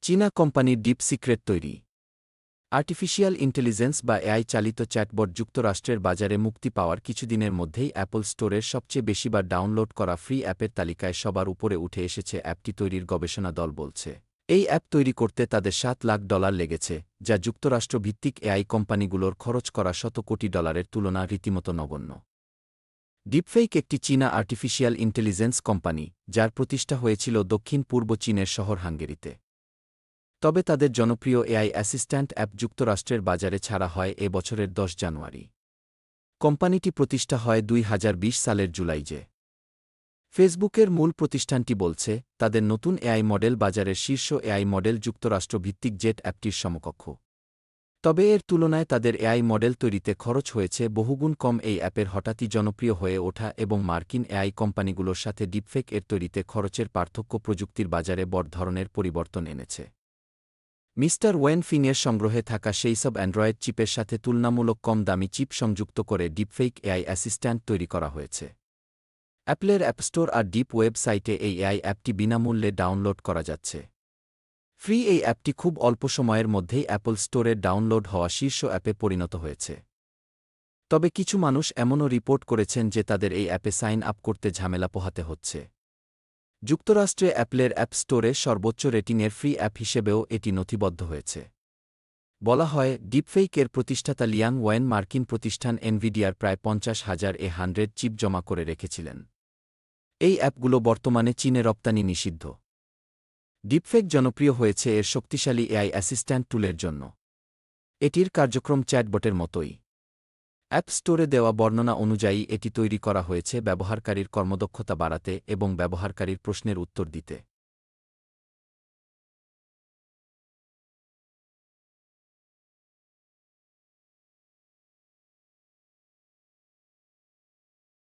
চীনা কোম্পানির deep secret তৈরি আর্টিফিশিয়াল ইন্টেলিজেন্স বা এআই চালিত চ্যাটবট যুক্তরাষ্ট্রের বাজারে মুক্তি পাওয়ার কিছুদিনের মধ্যেই অ্যাপল স্টোরের সবচেয়ে বেশিবার ডাউনলোড করা ফ্রি অ্যাপের তালিকায় সবার উপরে উঠে এসেছে। অ্যাপটি তৈরির গবেষণা দল বলছে, এই অ্যাপ তৈরি করতে তাদের $7 লাখ লেগেছে, যা যুক্তরাষ্ট্র ভিত্তিক এআই কোম্পানিগুলোর খরচ করা $100 কোটি তুলনা রীতিমতো নগণ্য। ডিপফেক একটি চীনা আর্টিফিশিয়াল ইন্টেলিজেন্স কোম্পানি, যার প্রতিষ্ঠা হয়েছিল দক্ষিণ পূর্ব চীনের শহর হাঙ্গেরিতে। তবে তাদের জনপ্রিয় এআই অ্যাসিস্ট্যান্ট অ্যাপ যুক্তরাষ্ট্রের বাজারে ছাড়া হয় এ বছরের 10 জানুয়ারি। কোম্পানিটি প্রতিষ্ঠা হয় 2020 সালের জুলাইয়ে। ফেসবুকের মূল প্রতিষ্ঠানটি বলছে, তাদের নতুন এআই মডেল বাজারের শীর্ষ এআই মডেল যুক্তরাষ্ট্র ভিত্তিক জেট অ্যাপটির সমকক্ষ। তবে এর তুলনায় তাদের এআই মডেল তৈরিতে খরচ হয়েছে বহুগুণ কম। এই অ্যাপের হঠাৎই জনপ্রিয় হয়ে ওঠা এবং মার্কিন এআই কোম্পানিগুলোর সাথে ডিপফেক এর তৈরিতে খরচের পার্থক্য প্রযুক্তির বাজারে বড় ধরনের পরিবর্তন এনেছে। মিস্টার ওয়েন ফিংয়ের সংগ্রহে থাকা সেইসব অ্যান্ড্রয়েড চিপের সাথে তুলনামূলক কম দামি চিপ সংযুক্ত করে ডিপফেক এআই অ্যাসিস্ট্যান্ট তৈরি করা হয়েছে। অ্যাপলের অ্যাপস্টোর আর ডিপ ওয়েবসাইটে এই এআই অ্যাপটি বিনামূল্যে ডাউনলোড করা যাচ্ছে। ফ্রি এই অ্যাপটি খুব অল্প সময়ের মধ্যেই অ্যাপল স্টোরে ডাউনলোড হওয়া শীর্ষ অ্যাপে পরিণত হয়েছে। তবে কিছু মানুষ এমনও রিপোর্ট করেছেন যে তাদের এই অ্যাপে সাইন আপ করতে ঝামেলা পোহাতে হচ্ছে। যুক্তরাষ্ট্রে অ্যাপলের অ্যাপ স্টোরে সর্বোচ্চ রেটিংয়ের ফ্রি অ্যাপ হিসেবেও এটি নথিবদ্ধ হয়েছে। বলা হয়, ডিপফেক এর প্রতিষ্ঠাতা লিয়াং ওয়েন মার্কিন প্রতিষ্ঠান এনভিডিয়ার প্রায় 50,000 A100 চিপ জমা করে রেখেছিলেন। এই অ্যাপগুলো বর্তমানে চীনে রপ্তানি নিষিদ্ধ। ডিপফেক জনপ্রিয় হয়েছে এর শক্তিশালী এআই অ্যাসিস্ট্যান্ট টুলের জন্য। এটির কার্যক্রম চ্যাটবটের মতোই। অ্যাপ স্টোরে দেওয়া বর্ণনা অনুযায়ী এটি তৈরি করা হয়েছে ব্যবহারকারীর কর্মদক্ষতা বাড়াতে এবং ব্যবহারকারীর প্রশ্নের উত্তর দিতে।